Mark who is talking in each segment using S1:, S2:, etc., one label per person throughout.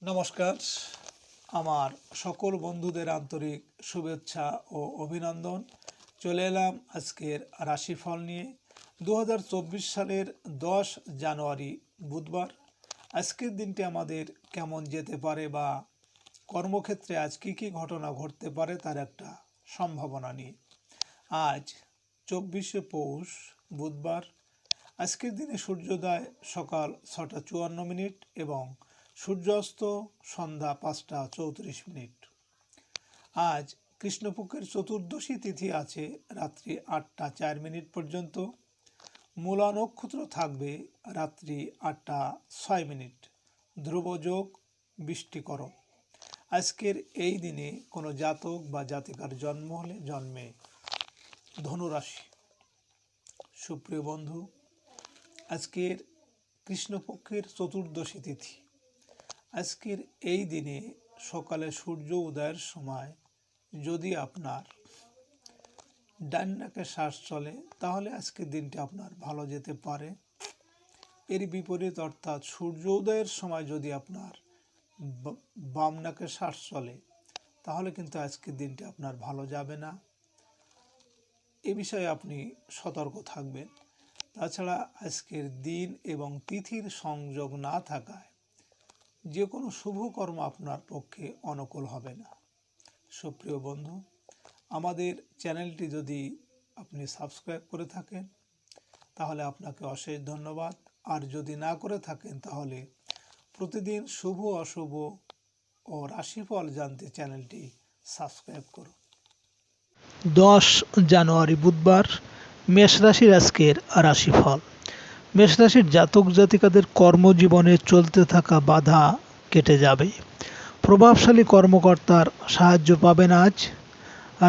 S1: নমস্কার। আমার সকল বন্ধুদের আন্তরিক শুভেচ্ছা ও অভিনন্দন। চলে এলাম আজকের রাশিফল নিয়ে। 2024 সালের 10 জানুয়ারি বুধবার। আজকের দিনটি আমাদের কেমন যেতে পারে বা কর্মক্ষেত্রে আজ কী কী ঘটনা ঘটতে পারে তার একটা সম্ভাবনা নিয়ে। আজ 24শে পৌষ বুধবার। আজকের দিনে সূর্যোদয় সকাল 6:54 এবং সূর্যাস্ত সন্ধ্যা 5:34। আজ কৃষ্ণপক্ষের চতুর্দশী তিথি আছে রাত্রি 8:04 পর্যন্ত। মূলা নক্ষত্র থাকবে রাত্রি 8:06। ধ্রুবযোগ বৃষ্টিকরণ। আজকের এই দিনে কোনো জাতক বা জাতিকার জন্ম হলে জন্মে ধনুরাশি। সুপ্রিয় বন্ধু, আজকের কৃষ্ণপক্ষের চতুর্দশী তিথি। আজকের এই দিনে সকালে সূর্য উদয়ের সময় যদি আপনার ডান নাকে শ্বাস চলে তাহলে আজকের দিনটি আপনার ভালো যেতে পারে। এর বিপরীত অর্থাৎ সূর্য উদয়ের সময় যদি আপনার বাম নাকে শ্বাস চলে তাহলে কিন্তু আজকের দিনটি আপনার ভালো যাবে না। এ বিষয়ে আপনি সতর্ক থাকবেন। তাছাড়া আজকের দিন এবং তিথির সংযোগ না থাকায় যে কোনো শুভ কর্ম আপনার পক্ষে অনুকূল হবে না। সুপ্রিয় বন্ধু, আমাদের চ্যানেলটি যদি আপনি সাবস্ক্রাইব করে থাকেন তাহলে আপনাকে অশেষ ধন্যবাদ। আর যদি না করে থাকেন তাহলে প্রতিদিন শুভ অশুভ ও রাশিফল জানতে চ্যানেলটি সাবস্ক্রাইব করুন।
S2: 10 জানুয়ারি বুধবার। মেষ রাশির আজকের রাশিফল। মেষ রাশির জাতক জাতিকাদের কর্মজীবনে চলতে থাকা বাধা কেটে যাবে। প্রভাবশালী কর্মকর্তার সাহায্য পাবেন আজ।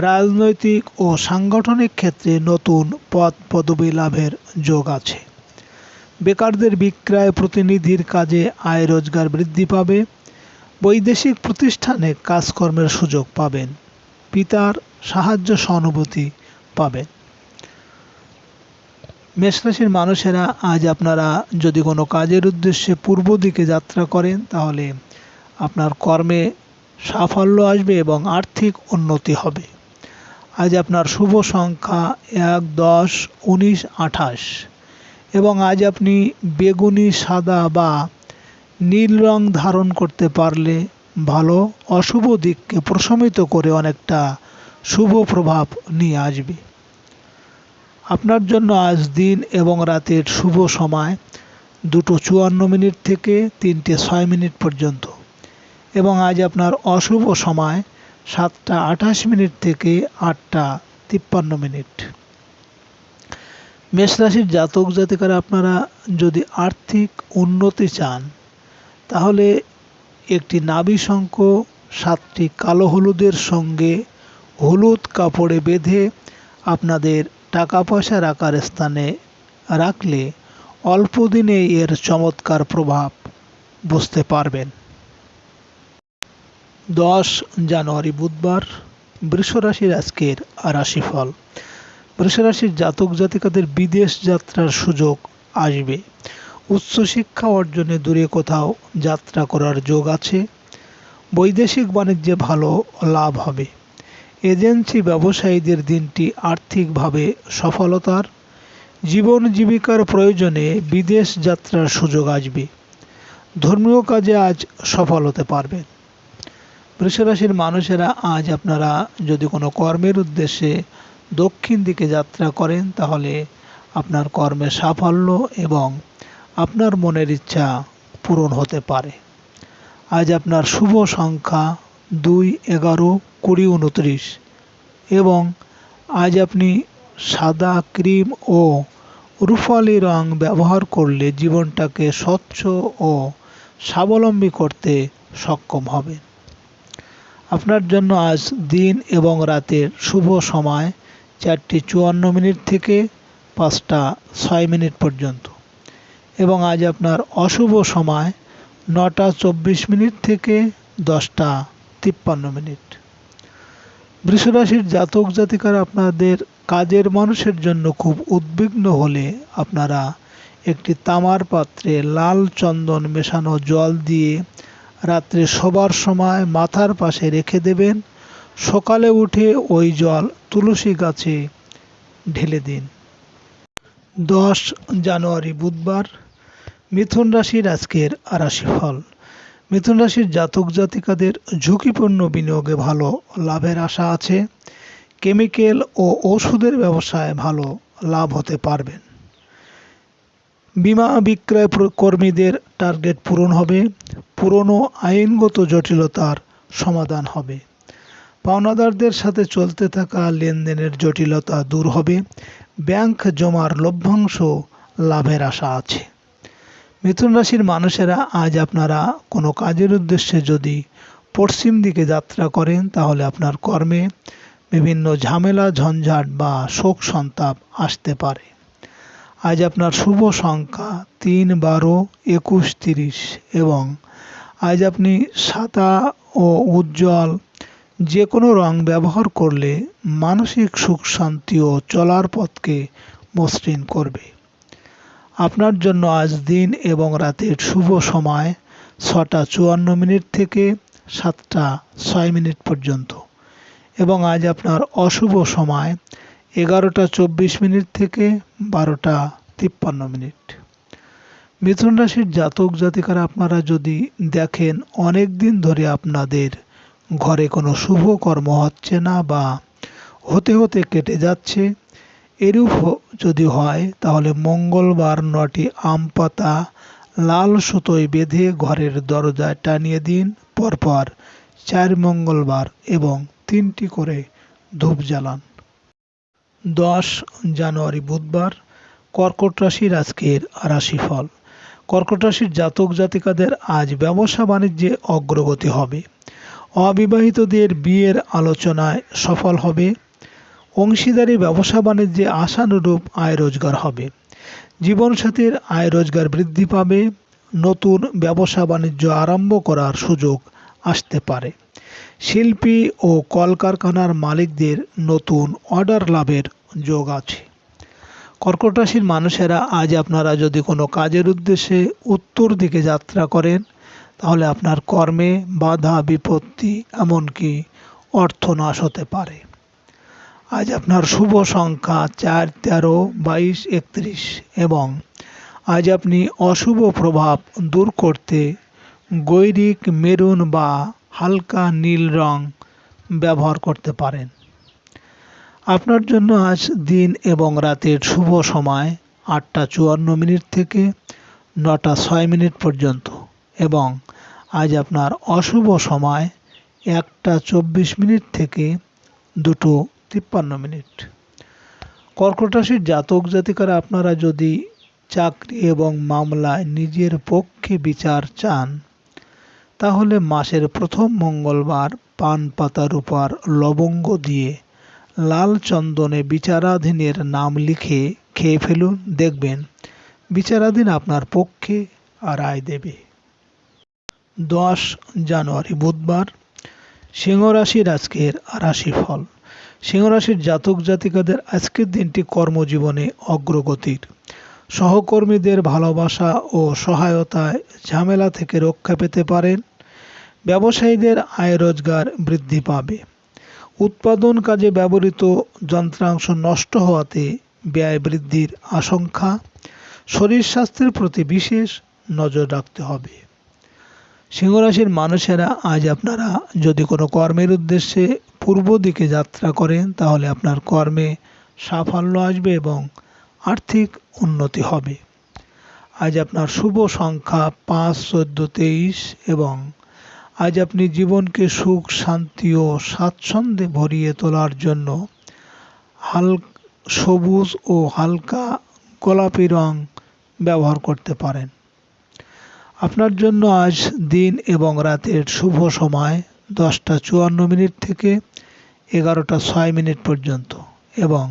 S2: রাজনৈতিক ও সাংগঠনিক ক্ষেত্রে নতুন পদ পদবি লাভের যোগ আছে। বেকারদের বিক্রয় প্রতিনিধির কাজে আয় রোজগার বৃদ্ধি পাবে। বৈদেশিক প্রতিষ্ঠানে কাজকর্মের সুযোগ পাবেন। পিতার সাহায্য সহানুভূতি পাবেন। মেষরাশির মানুষেরা আজ আপনারা যদি কোনো কাজের উদ্দেশ্যে পূর্ব দিকে যাত্রা করেন তাহলে আপনার কর্মে সাফল্য আসবে এবং আর্থিক উন্নতি হবে। আজ আপনার শুভ সংখ্যা 1, 10, 19, 28 এবং আজ আপনি বেগুনি, সাদা বা নীল রং ধারণ করতে পারলে ভালো। অশুভ দিককে প্রশমিত করে অনেকটা শুভ প্রভাব নিয়ে আসবে। আপনার জন্য আজ দিন এবং রাতের শুভ সময় 2:54 থেকে 3:06 পর্যন্ত এবং আজ আপনার অশুভ সময় 7:28 থেকে 8:53। মেষ রাশির জাতক জাতিকারা আপনারা যদি আর্থিক উন্নতি চান তাহলে একটি নাভি শঙ্খ 7টি কালো হলুদের সঙ্গে হলুদ কাপড়ে বেঁধে আপনাদের টাকা পয়সা রাখার স্থানে রাখলে অল্প দিনে এর চমৎকার প্রভাব বুঝতে পারবেন। 10 জানুয়ারি বুধবার। বৃষ রাশির আজকের রাশিফল। বৃষ রাশির জাতক জাতিকাদের বিদেশ যাত্রার সুযোগ আসবে। উচ্চশিক্ষা অর্জনে দূরে কোথাও যাত্রা করার যোগ আছে। বৈদেশিক বাণিজ্যে ভালো লাভ হবে। এজেন্সি ব্যবসায়ীদের দিনটি আর্থিকভাবে সফলতার। জীবন জীবিকার প্রয়োজনে বিদেশ যাত্রার সুযোগ আসবে। ধর্মীয় কাজে আজ সফল হতে পারবেন। বৃষ রাশির মানুষেরা আজ আপনারা যদি কোনো কর্মের উদ্দেশ্যে দক্ষিণ দিকে যাত্রা করেন তাহলে আপনার কর্মে সাফল্য এবং আপনার মনের ইচ্ছা পূরণ হতে পারে। আজ আপনার শুভ সংখ্যা 2, 11, 20, 29 এবং আজ আপনি সাদা, ক্রিম ও রূপালি রং ব্যবহার করলে জীবনটাকে স্বচ্ছ ও স্বাবলম্বী করতে সক্ষম হবেন। আপনার জন্য আজ দিন এবং রাতের শুভ সময় 4:54 থেকে 5:06 পর্যন্ত এবং আজ আপনার অশুভ সময় 9:24 থেকে 10:53। বৃষ রাশির জাতক জাতিকারা আপনাদের কাজের মানুষের জন্য খুব উদ্বিগ্ন হলে আপনারা একটি তামার পাত্রে লাল চন্দন মেশানো জল দিয়ে রাত্রে শোবার সময় মাথার পাশে রেখে দেবেন। সকালে উঠে ওই জল তুলসী গাছে ঢেলে দিন। 10 জানুয়ারি বুধবার, মিথুন রাশির আজকের রাশিফল। মিথুন রাশির জাতক জাতিকাদের ঝুঁকিপূর্ণ বিনিয়োগে ভালো লাভের আশা আছে। কেমিক্যাল ও ওষুধের ব্যবসায় ভালো লাভ হতে পারবেন। বীমা বিক্রয় কর্মীদের টার্গেট পূরণ হবে। পুরনো আইনগত জটিলতার সমাধান হবে। পাওনাদারদের সাথে চলতে থাকা লেনদেনের জটিলতা দূর হবে। ব্যাংক জমার লভ্যাংশ লাভের আশা আছে। মিথুন রাশির মানুষেরা আজ আপনারা কোনো কাজের উদ্দেশ্যে যদি পশ্চিম দিকে যাত্রা করেন তাহলে আপনার কর্মে বিভিন্ন ঝামেলা ঝঞ্ঝাট বা শোক সন্তাপ আসতে পারে। আজ আপনার শুভ সংখ্যা 3, 12, 21, 30 এবং আজ আপনি সাদা ও উজ্জ্বল যে কোনো রং ব্যবহার করলে মানসিক সুখ শান্তি ও চলার পথকে মসৃণ করবে। আপনার জন্য আজ দিন এবং রাতের শুভ সময় 6টা 54 থেকে 7টা 6 পর্যন্ত এবং আজ আপনার অশুভ সময় 11টা 24 থেকে 12টা 53। মিথুন রাশির জাতক জাতিকারা আপনারা যদি দেখেন অনেক দিন ধরে আপনাদের ঘরে কোনো শুভ কর্ম হচ্ছে না বা হতে হতে কেটে যাচ্ছে, এরূপ যদি হয় তাহলে মঙ্গলবার 9টি আম পাতা লাল সুতোয় বেঁধে ঘরের দরজায় টানিয়ে দিন। পরপর 4 মঙ্গলবার এবং 3টি করে ধূপ জ্বালান। 10 জানুয়ারি বুধবার, কর্কট রাশির আজকের রাশিফল। কর্কট রাশির জাতক জাতিকাদের আজ ব্যবসা বাণিজ্যে অগ্রগতি হবে। অবিবাহিতদের বিয়ের আলোচনায় সফল হবে। অংশীদারি ব্যবসা বাণিজ্যে আশানুরূপ আয় রোজগার হবে। জীবনসাথীর আয় রোজগার বৃদ্ধি পাবে। নতুন ব্যবসা বাণিজ্য আরম্ভ করার সুযোগ আসতে পারে। শিল্পী ও কলকারখানার মালিকদের নতুন অর্ডার লাভের যোগ আছে। কর্কট রাশির মানুষেরা আজ আপনারা যদি কোনো কাজের উদ্দেশ্যে উত্তর দিকে যাত্রা করেন তাহলে আপনার কর্মে বাধা বিপত্তি এমনকি অর্থনাশ হতে পারে। আজ আপনার শুভ সংখ্যা 4, 13, 22, 31 এবং আজ আপনি অশুভ প্রভাব দূর করতে গৈরিক মেরুন বা হালকা নীল রং ব্যবহার করতে পারেন। আপনার জন্য আজ দিন এবং রাতের শুভ সময় 8টা 54 থেকে 9টা 6 পর্যন্ত এবং আজ আপনার অশুভ সময় 1টা 24 থেকে 2টো 53। কর্কট রাশির জাতক জাতিকারা আপনারা যদি চাকরি এবং মামলায় নিজের পক্ষে বিচার চান তাহলে মাসের প্রথম মঙ্গলবার পান পাতার উপর লবঙ্গ দিয়ে লাল চন্দনে বিচারাধীনের নাম লিখে খেয়ে ফেলুন, দেখবেন বিচারাধীন আপনার পক্ষে রায় দেবে। 10 জানুয়ারি বুধবার, সিংহ রাশির আজকের রাশিফল। সিংহ রাশির জাতক জাতিকাদের আজকের দিনটি কর্মজীবনে অগ্রগতির। সহকর্মীদের ভালোবাসা ও সহায়তায় ঝামেলা থেকে রক্ষা পেতে পারেন। ব্যবসায়ীদের আয় রোজগার বৃদ্ধি পাবে। উৎপাদন কাজে ব্যবহৃত যন্ত্রাংশ নষ্ট হওয়াতে ব্যয় বৃদ্ধির আশঙ্কা। শরীর স্বাস্থ্যের প্রতি বিশেষ নজর রাখতে হবে। সিংহ রাশির মানুষেরা আজ আপনারা যদি কোনো কর্মের উদ্দেশ্যে পূর্ব দিকে যাত্রা করেন তাহলে আপনার কর্মে সাফল্য আসবে এবং আর্থিক উন্নতি হবে। আজ আপনার শুভ সংখ্যা 5, 14, 23 এবং আজ আপনি জীবনকে সুখ শান্তি ও স্বাচ্ছন্দ্যে ভরিয়ে তোলার জন্য সবুজ ও হালকা গোলাপি রং ব্যবহার করতে পারেন। আপনার জন্য আজ দিন এবং রাতের শুভ সময় 10টা 54 থেকে 11টা 6 পর্যন্ত এবং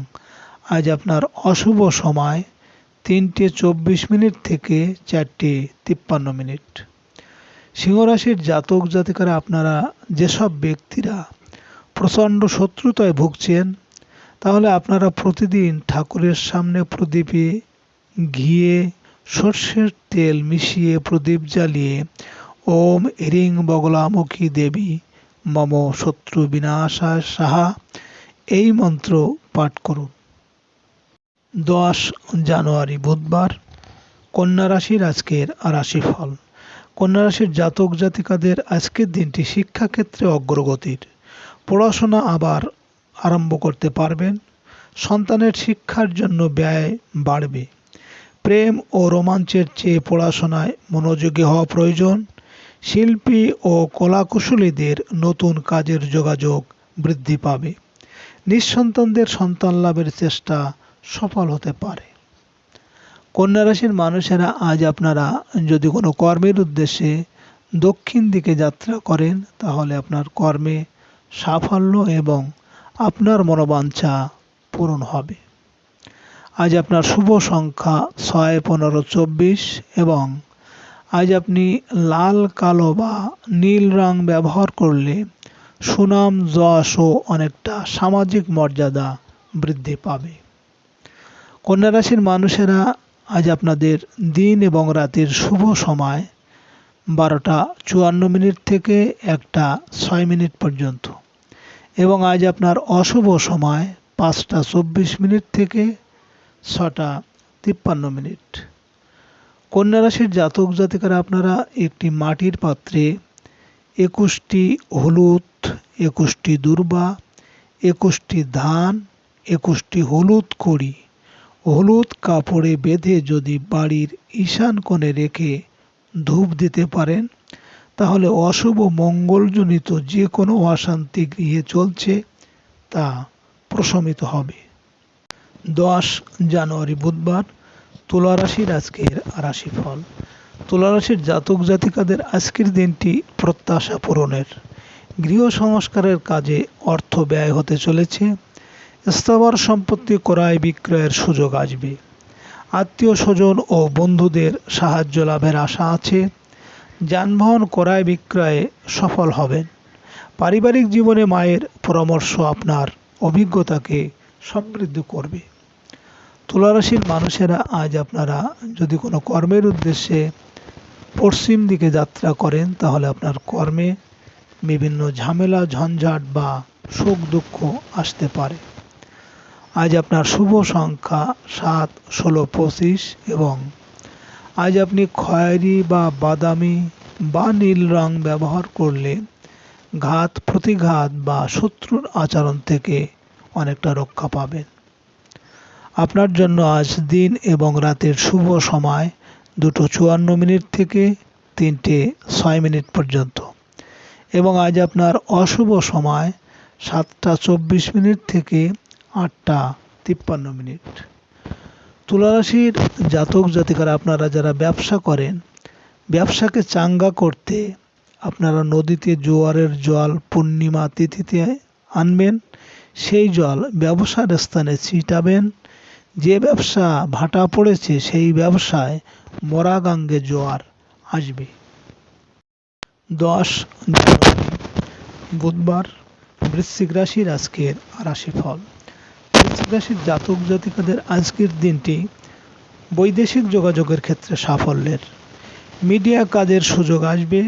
S2: আজ আপনার অশুভ সময় 3টে 24 থেকে 4টে 53। সিংহ রাশির জাতক জাতিকারা আপনারা যেসব ব্যক্তিরা প্রচণ্ড শত্রুতায় ভুগছেন তাহলে আপনারা প্রতিদিন ঠাকুরের সামনে প্রদীপে ঘিয়ে সর্ষের তেল মিশিয়ে প্রদীপ জ্বালিয়ে ওম হ্রিং বগলামুখী দেবী মম শত্রু বিনাশায় সাহা এই মন্ত্র পাঠ করুন। 10 জানুয়ারি বুধবার, কন্যা রাশির আজকের রাশিফল। কন্যা রাশির জাতক জাতিকাদের আজকের দিনটি শিক্ষাক্ষেত্রে অগ্রগতির। পড়াশোনা আবার আরম্ভ করতে পারবেন। সন্তানের শিক্ষার জন্য ব্যয় বাড়বে। প্রেম ও রোমাঞ্চের চেয়ে পড়াশোনায় মনোযোগী হওয়া প্রয়োজন। শিল্পী ও কলাকুশলীদের নতুন কাজের যোগাযোগ বৃদ্ধি পাবে। নিঃসন্তানদের সন্তান লাভের চেষ্টা সফল হতে পারে। কন্যা রাশির মানুষেরা আজ আপনারা যদি কোনো কর্মের উদ্দেশ্যে দক্ষিণ দিকে যাত্রা করেন তাহলে আপনার কর্মে সাফল্য এবং আপনার মনোবাঞ্ছা পূরণ হবে। আজ আপনার শুভ সংখ্যা 6, 15, 24 এবং আজ আপনি লাল, কালো বা নীল রং ব্যবহার করলে সুনাম, যশ ও অনেকটা সামাজিক মর্যাদা বৃদ্ধি পাবে। কন্যা রাশির মানুষেরা আজ আপনাদের দিন এবং রাতের শুভ সময় 12:54 থেকে 1:06 পর্যন্ত এবং আজ আপনার অশুভ সময় 5:24 থেকে 6:53। কন্যা রাশির জাতক জাতিকারা আপনারা একটি মাটির পাত্রে 21টি হলুদ, 21টি দূর্বা, 21টি ধান, 21টি হলুদ কড়ি হলুদ কাপড়ে বেঁধে যদি বাড়ির ঈশান কোণে রেখে ধূপ দিতে পারেন তাহলে অশুভ মঙ্গলজনিত যে কোনো অশান্তি গৃহে চলছে তা প্রশমিত হবে। 10 জানুয়ারি বুধবার, তুলা রাশির আজকের রাশিফল। তুলা রাশির জাতক জাতিকাদের আজকের দিনটি প্রত্যাশা পূরণের। গৃহ সংস্কারের কাজে অর্থ ব্যয় হতে চলেছে। স্থাবর সম্পত্তি ক্রয় বিক্রয়ের সুযোগ আসবে। আত্মীয় স্বজন ও বন্ধুদের সাহায্য লাভের আশা আছে। যানবাহন ক্রয় বিক্রয়ে সফল হবেন। পারিবারিক জীবনে মায়ের পরামর্শ আপনার অভিজ্ঞতাকে সমৃদ্ধ করবে। তুলা রাশির মানুষেরা আজ আপনারা যদি কোনো কর্মের উদ্দেশ্যে পশ্চিম দিকে যাত্রা করেন তাহলে আপনার কর্মে বিভিন্ন ঝামেলা, ঝঞ্ঝাট বা সুখ দুঃখ আসতে পারে। আজ আপনার শুভ সংখ্যা 7, 16, 25 এবং আজ আপনি খয়েরি বা বাদামি বা নীল রং ব্যবহার করলে ঘাত প্রতিঘাত বা শত্রুর আচরণ থেকে অনেকটা রক্ষা পাবেন। আপনার জন্য আজ দিন এবং রাতের শুভ সময় 2:54 থেকে 3:06 পর্যন্ত এবং আজ আপনার অশুভ সময় 7:24 থেকে 8:53। তুলা রাশির জাতক জাতিকারা আপনারা যারা ব্যবসা করেন, ব্যবসাকে চাঙ্গা করতে আপনারা নদীতে জোয়ারের জল পূর্ণিমা তিথিতে আনবেন। সেই জল ব্যবসার স্থানে ছিটাবেন। যে ব্যবসা ভাটা পড়েছে সেই ব্যবসায় মরা গাঙ্গে জোয়ার আসবে। 10 জানুয়ারি বুধবার, বৃশ্চিক রাশির আজকের রাশিফল। বৃশ্চিক রাশির জাতক জাতিকাদের আজকের দিনটি বৈদেশিক যোগাযোগের ক্ষেত্রে সাফল্যের। মিডিয়া কাজের সুযোগ আসবে।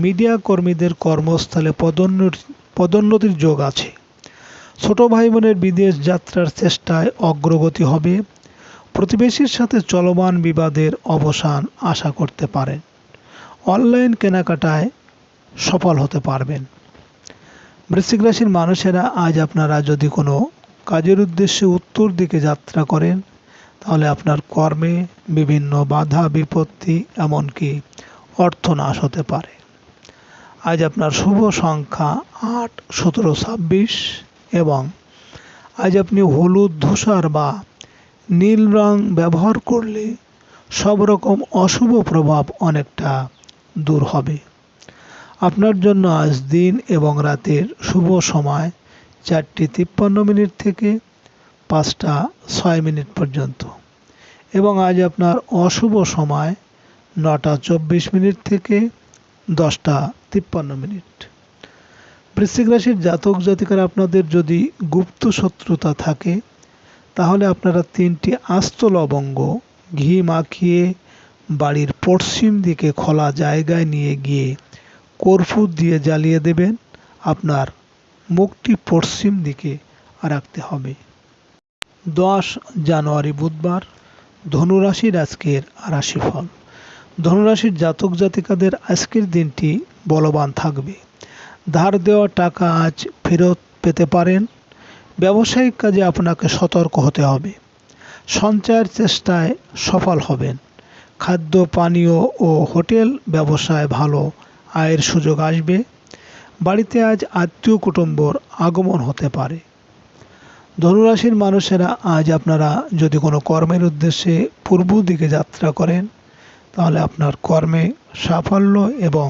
S2: মিডিয়া কর্মীদের কর্মস্থলে পদোন্নতির যোগ আছে। ছোট ভাই বোনের বিদেশ যাত্রার চেষ্টায় অগ্রগতি হবে। প্রতিবেশীর সাথে চলমান বিবাদের অবসান আশা করতে পারেন। অনলাইন কেনাকাটায় সফল হতে পারবেন। বৃশ্চিক রাশির মানুষেরা আজ আপনারা যদি কোনো কাজের উদ্দেশ্যে উত্তর দিকে যাত্রা করেন তাহলে আপনার কর্মে বিভিন্ন বাধা বিপত্তি এমনকি অর্থনাশ হতে পারে। আজ আপনার শুভ সংখ্যা 8, 17, 26 এবং আজ আপনি হলুদ, ধূসর বা নীল রং ব্যবহার করলে সব রকম অশুভ প্রভাব অনেকটা দূর হবে। আপনার জন্য আজ দিন এবং রাতের শুভ সময় 4:53 থেকে 5:06 পর্যন্ত এবং আজ আপনার অশুভ সময় 9:24 থেকে 10:53। বৃশ্চিক রাশির জাতক জাতিকারা আপনাদের যদি গুপ্ত শত্রুতা থাকে তাহলে আপনারা 3টি আস্ত লবঙ্গ ঘি মাখিয়ে বাড়ির পশ্চিম দিকে খোলা জায়গায় নিয়ে গিয়ে কর্পূর দিয়ে জ্বালিয়ে দেবেন। আপনার মুখটি পশ্চিম দিকে রাখতে হবে। 10 জানুয়ারি বুধবার, ধনুরাশির আজকের রাশিফল। ধনুরাশির জাতক জাতিকাদের আজকের দিনটি বলবান থাকবে। ধার দেওয়া টাকা আজ ফেরত পেতে পারেন। ব্যবসায়িক কাজে আপনাকে সতর্ক হতে হবে। সঞ্চয়ের চেষ্টায় সফল হবেন। খাদ্য পানীয় ও হোটেল ব্যবসায় ভালো আয়ের সুযোগ আসবে। বাড়িতে আজ আত্মীয় কুটুম্বর আগমন হতে পারে। ধনুরাশির মানুষেরা আজ আপনারা যদি কোনো কর্মের উদ্দেশ্যে পূর্ব দিকে যাত্রা করেন, তাহলে আপনার কর্মে সাফল্য এবং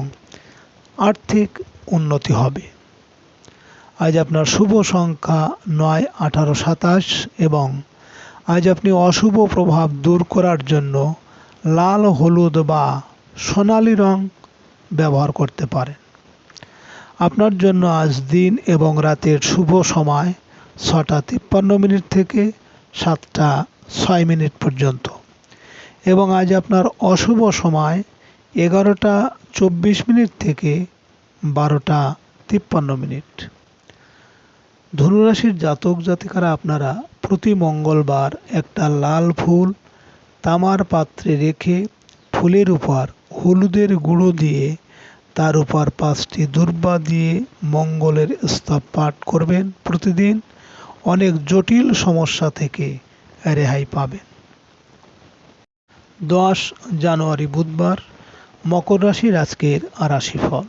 S2: আর্থিক উন্নতি হবে। আজ আপনার শুভ সংখ্যা 9, 18, 27 এবং আজ আপনি অশুভ প্রভাব দূর করার জন্য লাল, হলুদ বা সোনালী রং ব্যবহার করতে পারেন। আপনার জন্য আজ দিন এবং রাতের শুভ সময় 6:53 থেকে 7:06 পর্যন্ত এবং আজ আপনার অশুভ সময় 11:24 থেকে 12:53। ধনুরাশির জাতক জাতিকারা আপনারা প্রতি মঙ্গলবার একটা লাল ফুল তামার পাত্রে রেখে ফুলের উপর হলুদের গুঁড়ো দিয়ে তার উপর 5টি দুর্বা দিয়ে মঙ্গলের স্তব পাঠ করবেন প্রতিদিন। অনেক জটিল সমস্যা থেকে রেহাই পাবেন। 10 জানুয়ারি বুধবার, মকর রাশির আজকের রাশিফল।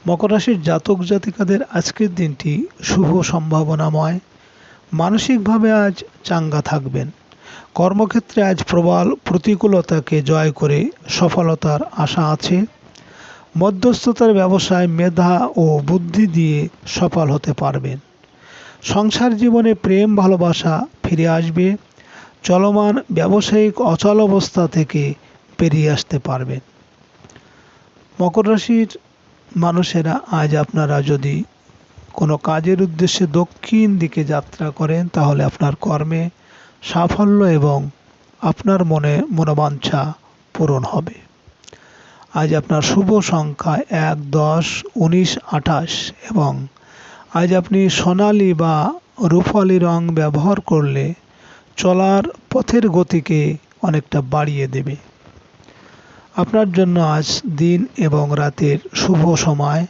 S2: মকর রাশির জাতক জাতিকাদের আজকের দিনটি শুভ সম্ভাবনাময়। মানসিকভাবে আজ চাঙ্গা থাকবেন। কর্মক্ষেত্রে আজ প্রবল প্রতিকূলতাকে জয় করে সফলতার আশা আছে। মধ্যস্থতার ব্যবসায় মেধা ও বুদ্ধি দিয়ে সফল হতে পারবেন। সংসার জীবনে প্রেম ভালোবাসা ফিরে আসবে। চলমান ব্যবসায়িক অচলাবস্থা থেকে পেরিয়ে আসতে পারবেন। মকর রাশির মানুষেরা আজ আপনারা যদি কোনো কাজের উদ্দেশ্যে দক্ষিণ দিকে যাত্রা করেন, তাহলে আপনার কর্মে সাফল্য এবং আপনার মনোবাঞ্ছা পূরণ হবে। আজ আপনার শুভ সংখ্যা 1, 10, 19, 28 এবং আজ আপনি সোনালী বা রূপালী রং ব্যবহার করলে চলার পথের গতিকে অনেকটা বাড়িয়ে দেবে। আপনার জন্য আজ দিন এবং রাতের শুভ সময়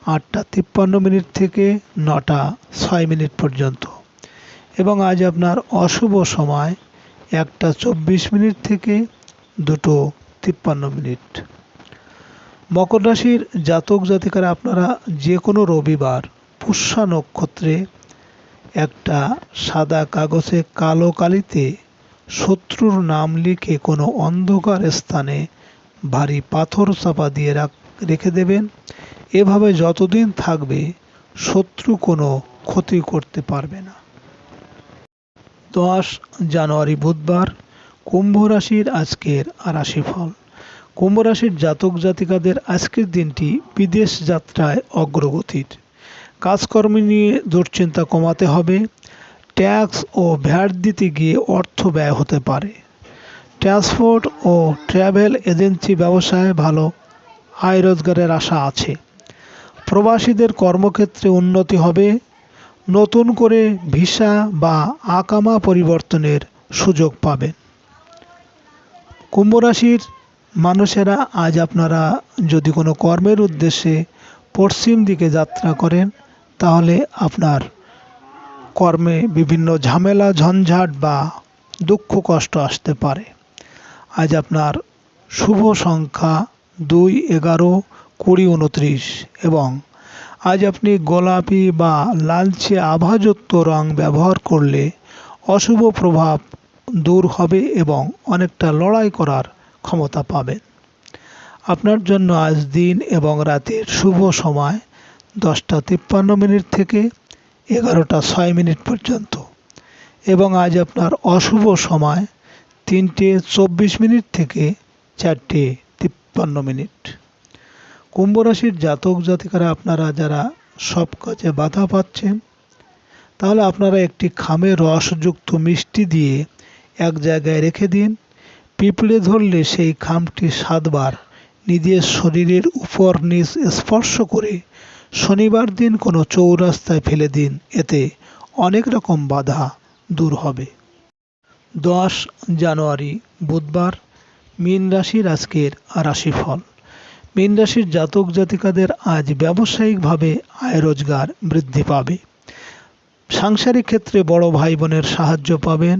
S2: 8:53 থেকে 9:06 পর্যন্ত এবং আজ আপনার অশুভ সময় 1:24 থেকে 2:53। মকর রাশির জাতক জাতিকারা আপনারা যে কোনো রবিবার পুষ্যা নক্ষত্রে একটা সাদা কাগজে কালো কালিতে শত্রুর নাম লিখে কোনো অন্ধকার স্থানে ভারী পাথর চাপা দিয়ে রেখে দেবেন। এভাবে যতদিন থাকবে শত্রু কোনো ক্ষতি করতে পারবে না। 10 জানুয়ারি বুধবার, কুম্ভ রাশির আজকের রাশিফল। কুম্ভ রাশির জাতক জাতিকাদের আজকের দিনটি বিদেশ যাত্রায় অগ্রগতির। কাজকর্ম নিয়ে দুশ্চিন্তা কমাতে হবে। ট্যাক্স ও ভ্যাট দিতে গিয়ে অর্থ ব্যয় হতে পারে। ট্রান্সপোর্ট ও ট্রাভেল এজেন্সি ব্যবসায় ভালো আয় রোজগারের আশা আছে। প্রবাসীদের কর্মক্ষেত্রে উন্নতি হবে। নতুন করে ভিসা বা আকামা পরিবর্তনের সুযোগ পাবেন। কুম্ভ রাশির মানুষেরা আজ আপনারা যদি কোনো কর্মের উদ্দেশ্যে পশ্চিম দিকে যাত্রা করেন, তাহলে আপনার কর্মে বিভিন্ন ঝামেলা ঝঞ্ঝাট বা দুঃখ কষ্ট আসতে পারে। আজ আপনার শুভ সংখ্যা 2, 11, 20, 29 এবং আজ আপনি গোলাপি বা লালচে আভাযুক্ত রং ব্যবহার করলে অশুভ প্রভাব দূর হবে এবং অনেকটা লড়াই করার ক্ষমতা পাবেন। আপনার জন্য আজ দিন এবং রাতের শুভ সময় 10:53 থেকে 11:06 পর্যন্ত এবং আজ আপনার অশুভ সময় 3:24 থেকে 4:53। কুম্ভ রাশির জাতক জাতিকারা আপনারা যারা সব কাজে বাধা পাচ্ছেন, তাহলে আপনারা একটি খামে রসযুক্ত মিষ্টি দিয়ে এক জায়গায় রেখে দিন। পিঁপড়ে ধরলে সেই খামটি 7 বার নিজের শরীরের উপর নিচ স্পর্শ করে শনিবার দিন কোনো চৌরাস্তায় ফেলে দিন, এতে অনেক রকম বাধা দূর হবে। 10 জানুয়ারি বুধবার, মীন রাশির আজকের রাশিফল। মীন রাশির জাতক জাতিকাদের আজ ব্যবসায়িকভাবে আয় রোজগার বৃদ্ধি পাবে। সাংসারিক ক্ষেত্রে বড় ভাই বোনের সাহায্য পাবেন।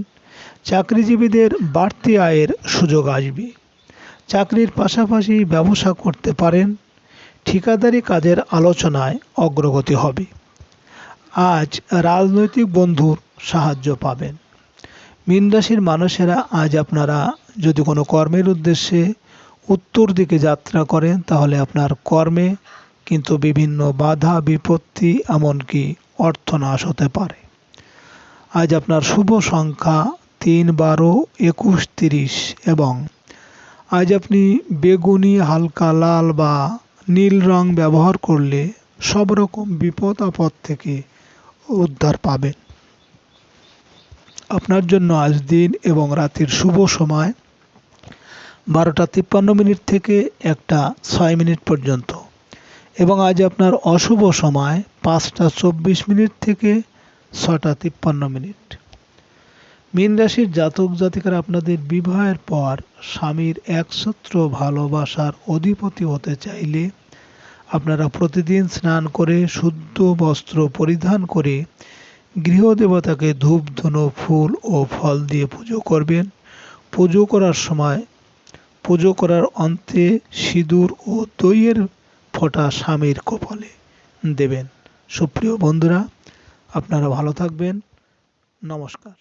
S2: চাকরিজীবীদের বাড়তি আয়ের সুযোগ আসবে। চাকরির পাশাপাশি ব্যবসা করতে পারেন। ঠিকাদারি কাজের আলোচনায় অগ্রগতি হবে। আজ রাজনৈতিক বন্ধুর সাহায্য পাবেন। মীন রাশির মানুষেরা আজ আপনারা যদি কোনো কর্মের উদ্দেশ্যে উত্তর দিকে যাত্রা করেন তাহলে আপনার কর্মে কিন্তু বিভিন্ন বাধা বিপত্তি এমনকি অর্থনাশ হতে পারে। আজ আপনার শুভ সংখ্যা 3, 12, 21, 30 এবং আজ আপনি বেগুনি, হালকা লাল বা নীল রং ব্যবহার করলে সব রকম বিপদ আপদ থেকে উদ্ধার পাবেন। আপনার জন্য আজ দিন এবং রাতের শুভ সময় 12টা 53 থেকে 1টা 6 পর্যন্ত এবং আজ আপনার অশুভ সময় 5টা 24 থেকে 6টা 53। মীন রাশির জাতক জাতিকারা আপনাদের বিবাহের পর স্বামীর একছত্র ভালোবাসার অধিপতি হতে চাইলে আপনারা প্রতিদিন স্নান করে শুদ্ধ বস্ত্র পরিধান করে গৃহদেবতাকে ধূপ ধুনো ফুল ও ফল দিয়ে পুজো করবেন। পুজো করার অন্তে সিঁদুর ও দইয়ের ফোঁটা স্বামীর কপালে দেবেন। সুপ্রিয় বন্ধুরা, আপনারা ভালো থাকবেন। নমস্কার।